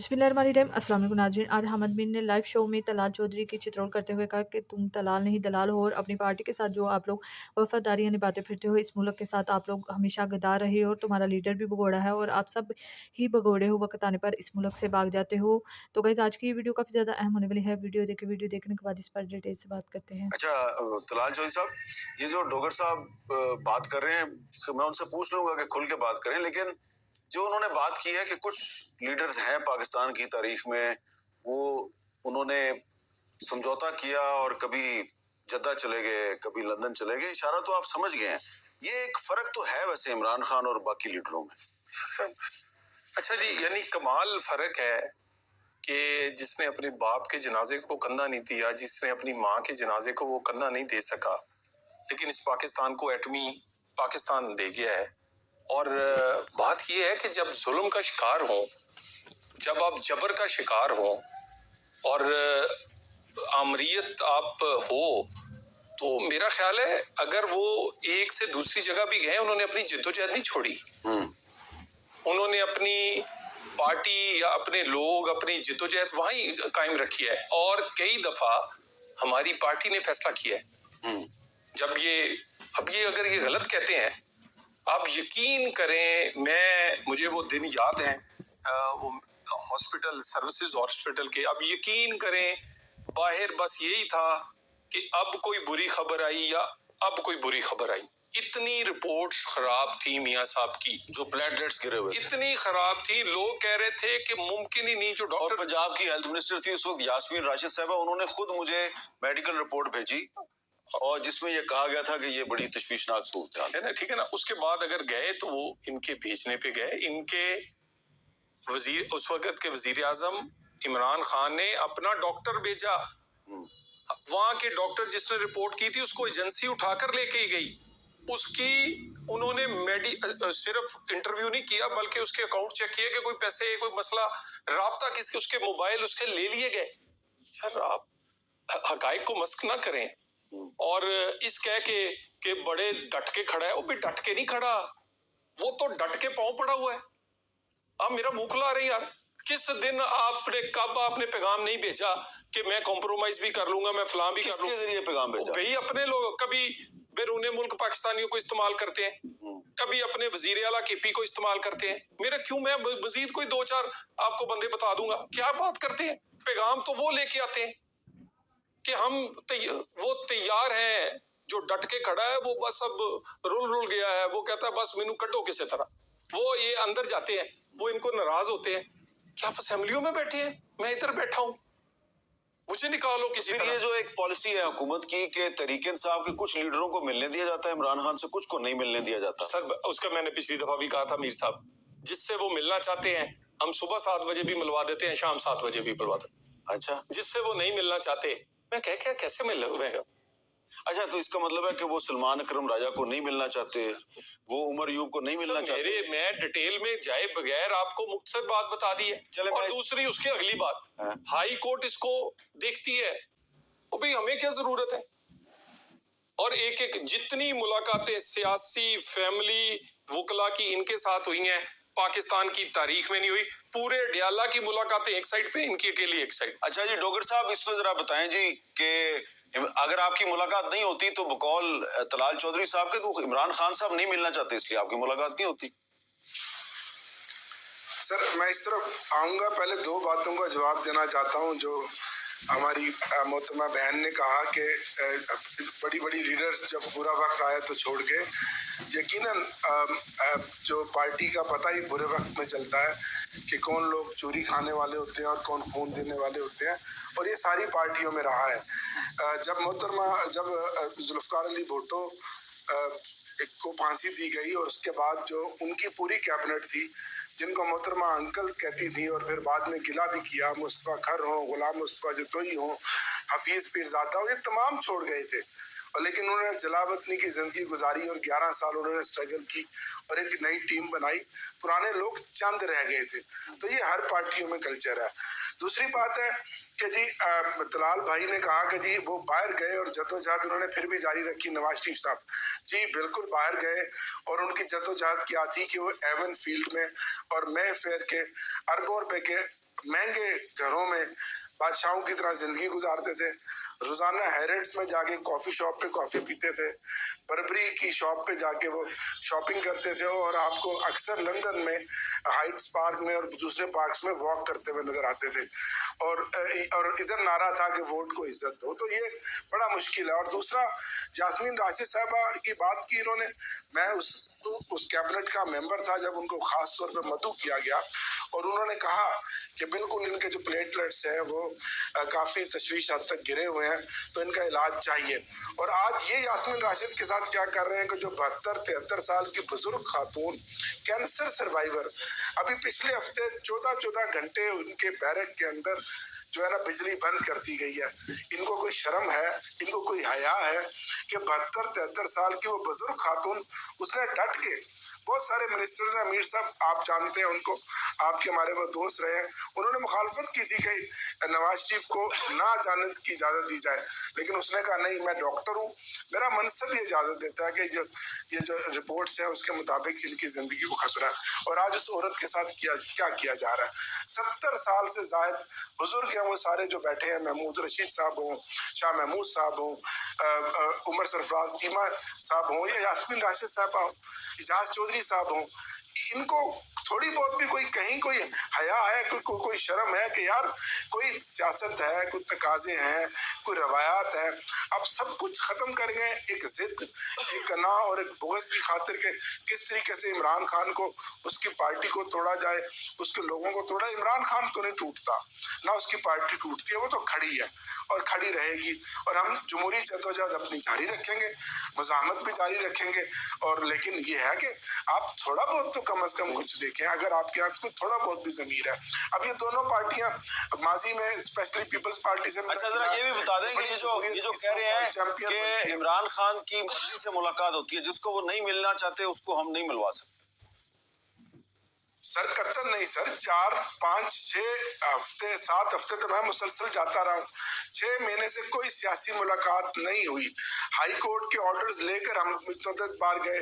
बिस्मिल्लाहिर्रहमानिर्रहीम। अस्सलाम वालेकुम नाज़रीन। आज हामिद बिन ने लाइव शो में तलाल चौधरी की चित्रोल करते हुए कहा कि तुम तलाल नहीं दलाल हो, और अपनी पार्टी के साथ जो आप लोग वफादारियाँ निभाते फिरते हो, इस मुल्क के साथ आप लोग हमेशा गद्दार रहे हो, और तुम्हारा लीडर भी भगोड़ा है और आप सब ही भगोड़े हो, वक्त आने पर इस मुल्क से भाग जाते हो। तो गाइस, आज की ये वीडियो काफ़ी ज़्यादा अहम होने वाली है। वीडियो देखने के बाद इस पर डिटेल से बात करते हैं। अच्छा, तलाल चौधरी साहब, ये जो डोगर साहब बात कर रहे हैं, मैं उनसे पूछ लूंगा कि खुल के बात करें, लेकिन जो उन्होंने बात की है कि कुछ लीडर्स हैं पाकिस्तान की तारीख में, वो उन्होंने समझौता किया और कभी जद्दा चले गए, कभी लंदन चले गए, इशारा तो आप समझ गए हैं। ये एक फर्क तो है वैसे इमरान खान और बाकी लीडरों में। अच्छा जी, यानी कमाल फर्क है कि जिसने अपने बाप के जनाजे को कंधा नहीं दिया, जिसने अपनी माँ के जनाजे को वो कंधा नहीं दे सका, लेकिन इस पाकिस्तान को एटमी पाकिस्तान दे गया है। और बात ये है कि जब जुल्म का शिकार हो, जब आप जबर का शिकार हो और आमरीत आप हो, तो मेरा ख्याल है अगर वो एक से दूसरी जगह भी गए, उन्होंने अपनी जिद्दोजहद नहीं छोड़ी। उन्होंने अपनी पार्टी या अपने लोग, अपनी जिद्दोजहद वहीं कायम रखी है। और कई दफा हमारी पार्टी ने फैसला किया है, जब ये अगर ये गलत कहते हैं, आप यकीन करें, मुझे वो दिन याद है, वो हॉस्पिटल सर्विसेज हॉस्पिटल के, अब यकीन करें बाहर बस यही था कि अब कोई बुरी खबर आई या अब कोई बुरी खबर आई। इतनी रिपोर्ट्स खराब थी मियां साहब की, जो प्लेटलेट्स गिरे हुए इतनी खराब थी, लोग कह रहे थे कि मुमकिन ही नहीं। जो और डॉक्टर, पंजाब की हेल्थ मिनिस्टर थी उस वक्त यास्मीन राशिद साहबा, उन्होंने खुद मुझे मेडिकल रिपोर्ट भेजी और जिसमें ये कहा गया था कि ये बड़ी तशवीशनाक सूरत है ना, ठीक है ना। उसके बाद अगर गए तो वो इनके भेजने पे गए। इनके वजीर, उस वक्त के वजीर आजम इमरान खान ने अपना डॉक्टर भेजा। वहां के डॉक्टर जिसने रिपोर्ट की थी, उसको एजेंसी उठाकर लेके ही गई। उसकी उन्होंने सिर्फ इंटरव्यू नहीं किया, बल्कि उसके अकाउंट चेक किए कि कोई पैसे, कोई मसला, राब्ता किसके, उसके मोबाइल उसके ले लिए गए। यार, आप हकाइक को मस्क ना करें। और इस कह के बड़े डट के खड़ा है, वो भी डट के नहीं खड़ा, वो तो डट के पांव पड़ा हुआ है। आप मेरा मुंह खुला रहे यार। किस दिन कब आपने पैगाम नहीं भेजा कि मैं कॉम्प्रोमाइज भी कर लूंगा, मैं फलां भी कर लूंगा? किसके जरिए पैगाम भेजा? भाई अपने लोग कभी बैरूने मुल्क पाकिस्तानियों को इस्तेमाल करते हैं, कभी अपने वजीर आला केपी को इस्तेमाल करते हैं। मैं मजीद कोई दो चार आपको बंदे बता दूंगा। क्या बात करते हैं? पैगाम तो वो लेके आते हैं कि वो तैयार है। जो डट के खड़ा है वो बस अब रुल गया है, वो कहता है बस मैनू कड्डो किसी तरह। वो ये अंदर जाते हैं, वो इनको नाराज होते हैं कि आप असेंबलियों में बैठे हैं, मैं इधर बैठा हूं, मुझे निकालो किसी तरह। ये जो एक पॉलिसी है हुकूमत की कि तरीक इंसाफ के कुछ लीडरों को मिलने दिया जाता है इमरान खान से, कुछ को नहीं मिलने दिया जाता। सर, उसका मैंने पिछली दफा भी कहा था, मीर साहब, जिससे वो मिलना चाहते हैं हम सुबह 7 बजे भी मिलवा देते हैं, शाम 7 बजे भी मिलवा देते हैं। अच्छा, जिससे वो नहीं मिलना चाहते, मैं कैसे मिलूंगा? अच्छा, तो इसका मतलब है कि वो सलमान अकरम राजा को नहीं मिलना चाहते, वो उमर यूब को नहीं मिलना चाहते। मैं डिटेल में जाए बगैर आपको मुख्तसर बात बता दी है। चले, और दूसरी उसकी अगली बात, हाई कोर्ट इसको देखती है, वो भाई हमें क्या जरूरत है? और एक जितनी मुलाकातें सियासी, फैमिली, वकला की इनके साथ हुई हैं, पाकिस्तान की तारीख में नहीं हुई। पूरे डियाला की मुलाकातें एक साइड पे, इनकी अकेली एक साइड। अच्छा जी, डोगर साहब, इस पर जरा बताएं जी कि अगर आपकी मुलाकात नहीं होती तो बकौल तलाल चौधरी साहब के, तो इमरान खान साहब नहीं मिलना चाहते, इसलिए आपकी मुलाकात नहीं होती। सर, मैं इस तरफ आऊँगा। पहले दो बातों का जवाब देना चाहता हूँ। जो हमारी मोहतरमा बहन ने कहा कि बड़ी बड़ी लीडर्स जब बुरा वक्त आया तो छोड़ के, यकीनन जो पार्टी का पता ही बुरे वक्त में चलता है कि कौन लोग चोरी खाने वाले होते हैं और कौन खून देने वाले होते हैं, और ये सारी पार्टियों में रहा है। जब जुल्फ़िकार अली भुट्टो को फांसी दी गई और उसके बाद जो उनकी पूरी कैबिनेट थी, जिनको मोहतरमा अंकल्स कहती थी और फिर बाद में गिला भी किया, मुस्तफ़ा खर हो, गुलाम मुस्तफ़ा जतोई हो, हफीज़ पीरज़ादा हो, ये तमाम छोड़ गए थे। और लेकिन उन्होंने जलावतनी की ज़िंदगी गुजारी और 11 साल उन्होंने स्ट्रगल की और एक नई टीम बनाई। पुराने लोग चंद रह गए थे। तो ये हर पार्टियों में कल्चर है। दूसरी बात है कि जी तलाल भाई ने कहा कि जी वो बाहर गए और जद्दोजहद उन्होंने फिर भी जारी रखी। नवाज शरीफ साहब जी बिल्कुल बाहर गए और उनकी जद्दोजहद क्या थी कि वो एवन फील्ड में और मे फेयर के अरबों रुपए के महंगे घरों में बादशाहों की तरह जिंदगी गुजारते थे, रोजाना हैरेट्स में जाके कॉफी शॉप पे कॉफी पीते थे, बर्बरी की शॉप पे जाके वो शॉपिंग करते थे, और आपको अक्सर लंदन में हाइट्स पार्क में और दूसरे पार्क्स में वॉक करते हुए नजर आते थे, और इधर नारा था कि वोट को इज्जत दो। तो ये बड़ा मुश्किल है। और दूसरा, यास्मीन राशिद साहबा की बात की इन्होंने, मैं उस कैबिनेट का मेंबर था जब उनको खास तौर पर मदऊ किया गया, और उन्होंने कहा कि बिल्कुल इनके जो प्लेटलेट्स हैं वो काफी तशवीश हद तक गिरे हुए हैं, तो इनका इलाज चाहिए। और आज ये यास्मीन राशिद के साथ क्या कर रहे हैं कि जो 72-73 साल की बुजुर्ग खातून कैंसर सर्वाइवर, अभी पिछले हफ्ते 14 घंटे उनके बैरक के अंदर जो है ना बिजली बंद कर दी गई है। इनको कोई शर्म है, इनको कोई हया है कि 72-73 साल की वो बुजुर्ग खातून, उसने डट के, बहुत सारे मिनिस्टर्स हैं, मीर साहब आप जानते हैं उनको, आपके हमारे वो दोस्त रहे हैं, उन्होंने मुखालफत की थी कि नवाज शरीफ को ना जाने की इजाज़त दी जाए, लेकिन उसने कहा नहीं, मैं डॉक्टर हूँ, मेरा मनसब ये इजाज़त देता है कि ये जो रिपोर्ट्स हैं उसके मुताबिक इनकी ज़िंदगी को खतरा है। और आज उस औरत के साथ क्या किया जा रहा है। 70 साल से ज़ायद बुजुर्ग हैं वो सारे जो बैठे हैं, महमूद रशीद साहब हों, शाह महमूद साहब हों, उमर सरफराज चीमा साहब हों, या यास्मीन राशिद साहब हों, इजाज चौधरी साहब हों, इनको थोड़ी बहुत भी कहीं कोई हया है, कोई शर्म है कि यार कोई सियासत है, कोई तकाजे हैं, कोई रवायात है, अब सब कुछ खत्म कर गए एक जिद, एक अना और एक बुग़्ज़ की खातिर के किस तरीके से इमरान खान को, उसकी पार्टी को तोड़ा जाए, उसके लोगों को तोड़ा। इमरान खान तो नहीं टूटता, ना उसकी पार्टी टूटती है, वो तो खड़ी है और खड़ी रहेगी, और हम जमहूरी जदोजहद अपनी जारी रखेंगे, मज़ाहमत भी जारी रखेंगे। और लेकिन ये है कि आप थोड़ा बहुत तो कम अज कम कुछ देखें, अगर आपके यहाँ कोई थोड़ा बहुत भी ज़मीर है। अब ये दोनों पार्टियां माजी में स्पेशली पीपल्स पार्टी से, अच्छा जरा ये भी बता दें कि ये जो कह रहे हैं कि इमरान खान की मर्जी से मुलाकात होती है, जिसको वो नहीं मिलना चाहते उसको हम नहीं मिलवा सकते। सर कतन नहीं सर, 4, 5, 6 हफ्ते 7 हफ्ते तो मैं मुसलसल जाता रहा हूँ, 6 महीने से कोई सियासी मुलाकात नहीं हुई। हाई कोर्ट के ऑर्डर्स लेकर हम मुतअद्दिद बार गए,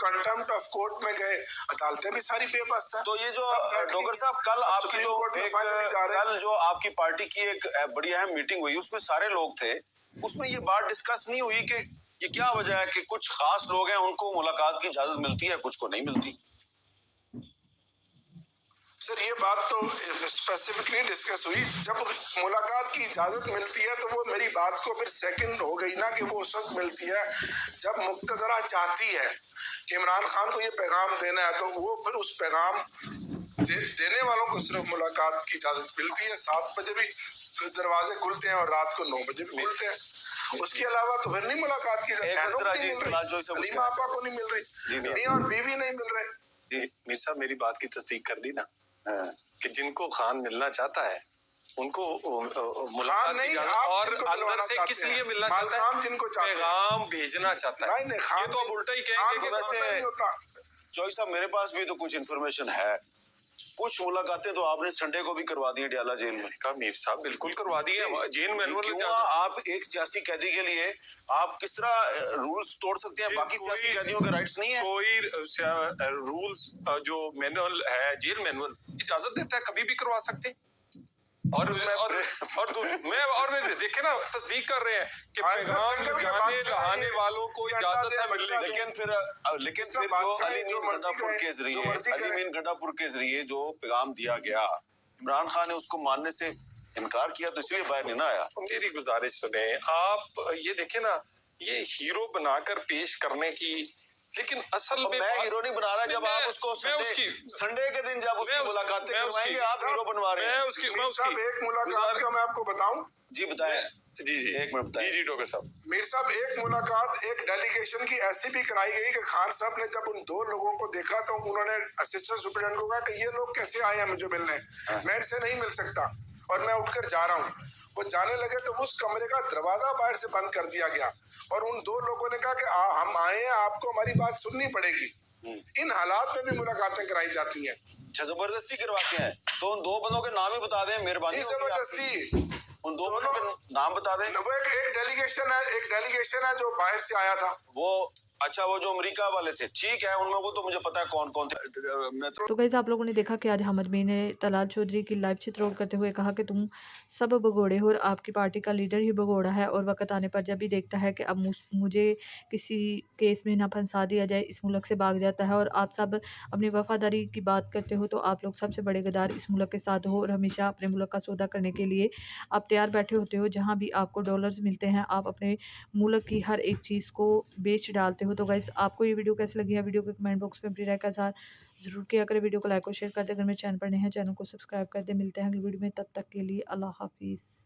कंटेम्प्ट ऑफ कोर्ट में गए, अदालतें भी सारी बेबस हैं। तो ये जो डोगर साहब कल जो आपकी पार्टी की एक बड़ी अहम मीटिंग हुई, उसमें सारे लोग थे, उसमें ये बात डिस्कस नहीं हुई कि ये क्या वजह है कि कुछ खास लोग हैं उनको मुलाकात की इजाजत मिलती है, कुछ को नहीं मिलती। सर ये बात तो स्पेसिफिकली डिस्कस हुई, जब मुलाकात की इजाज़त मिलती है तो वो मेरी बात को फिर सेकंड हो गई ना कि वो उस वक्त मिलती है जब मुक्तदरा चाहती है कि इमरान खान को ये पैगाम देना है, तो वो फिर उस पैगाम देने वालों को सिर्फ मुलाकात की इजाज़त मिलती है। 7 बजे भी दरवाजे खुलते हैं और रात को 9 बजे भी खुलते हैं, उसके अलावा तो फिर नहीं मुलाकात की जाती। हलीमा आपा को नहीं मिल रही, मियां और बीवी नहीं मिल रहे। मीर साहब मेरी बात की तस्दीक कर दी ना कि जिनको खान मिलना चाहता है उनको मुलाकात नहीं, और अंदर से किस लिए मिलना चाहता है, जिनको पैगाम भेजना चाहता है। नहीं, ये तो अब उल्टा ही कहेंगे कि वैसे चौधरी साहब मेरे पास भी तो कुछ इन्फॉर्मेशन है, कुछ मुलाकातें तो आपने संडे को भी करवा दी डियाला जेल में। कहा मीर साहब बिल्कुल करवा दी है, जेल मैनुअल। आप एक सियासी कैदी के लिए आप किस तरह रूल्स तोड़ सकते हैं, बाकी सियासी कैदियों के राइट्स नहीं है? कोई रूल्स जो मैनुअल है, जेल मैनुअल इजाजत देता है, कभी भी करवा सकते। और मैं देखे ना तस्दीक कर रहे हैं कि पैगाम जाने वालों को इजाजत है मिलने की। लेकिन फिर जो अली मीन गंडापुर के जरिए जो पैगाम दिया गया, इमरान खान ने उसको मानने से इनकार किया, तो इसलिए बाहर नहीं ना आया। मेरी गुजारिश सुने, आप ये देखे ना, ये हीरो बनाकर पेश करने की, लेकिन असल में मैं हीरो नहीं बना रहा। जब आप उसको संडे के दिन जब उसकी मुलाकातें करवाएंगे, आप हीरो बनवा रहे हैं। एक मुलाकात का मैं आपको बताऊं। जी बताएं। जी एक मिनट बताएं। जी डॉक्टर साहब। मीर साहब एक मुलाकात एक डेलीगेशन की ऐसी भी कराई गई कि खान साहब ने जब उन 2 लोगों को देखा तो उन्होंने असिस्टेंट सुपरिटेंडेंट को कहा कि ये लोग कैसे आए हैं मुझे मिलने, मैं इनसे नहीं मिल सकता और मैं उठकर जा रहा हूँ। वो जाने लगे तो उस कमरे का दरवाजा बाहर से बंद कर दिया गया और उन 2 लोगों ने कहा कि हम आए हैं, आपको हमारी बात सुननी पड़ेगी। इन हालात में भी मुलाकातें कराई जाती हैं। अच्छा, जबरदस्ती करवाते हैं। तो उन 2 बंदों के नाम ही बता दें, मेहरबानी। जबरदस्ती उन 2 बंदों के नाम बता दें। वो एक डेलीगेशन है जो बाहर से आया था। वो अच्छा वो जो अमेरिका वाले थे, ठीक है, उनमें वो तो मुझे पता है कौन कौन थे। मैं तो गाइस आप लोगों ने देखा कि आज अहमद मीर ने तलाल चौधरी की लाइव चित्रोल करते हुए कहा कि तुम सब भगोड़े हो और आपकी पार्टी का लीडर ही भगोड़ा है, और वक्त आने पर जब भी देखता है कि अब मुझे किसी केस में ना फंसा दिया जाए इस मुल्क से भाग जाता है। और आप सब अपनी वफादारी की बात करते हो तो आप लोग सबसे बड़े गद्दार इस मुल्क के साथ हो, और हमेशा अपने मुल्क का सौदा करने के लिए आप तैयार बैठे होते हो। जहाँ भी आपको डॉलर्स मिलते हैं आप अपने मुल्क की हर एक चीज़ को बेच डालते हो। तो गाइस आपको ये वीडियो कैसी लगी है, वीडियो के कमेंट बॉक्स में अपनी राय का इज़हार ज़रूर किया करें। वीडियो को लाइक और शेयर कर दें। अगर मेरे चैनल पर नए हैं चैनल को सब्सक्राइब कर दें। मिलते हैं अगली वीडियो में, तब तक के लिए अल्लाह हाफिज़।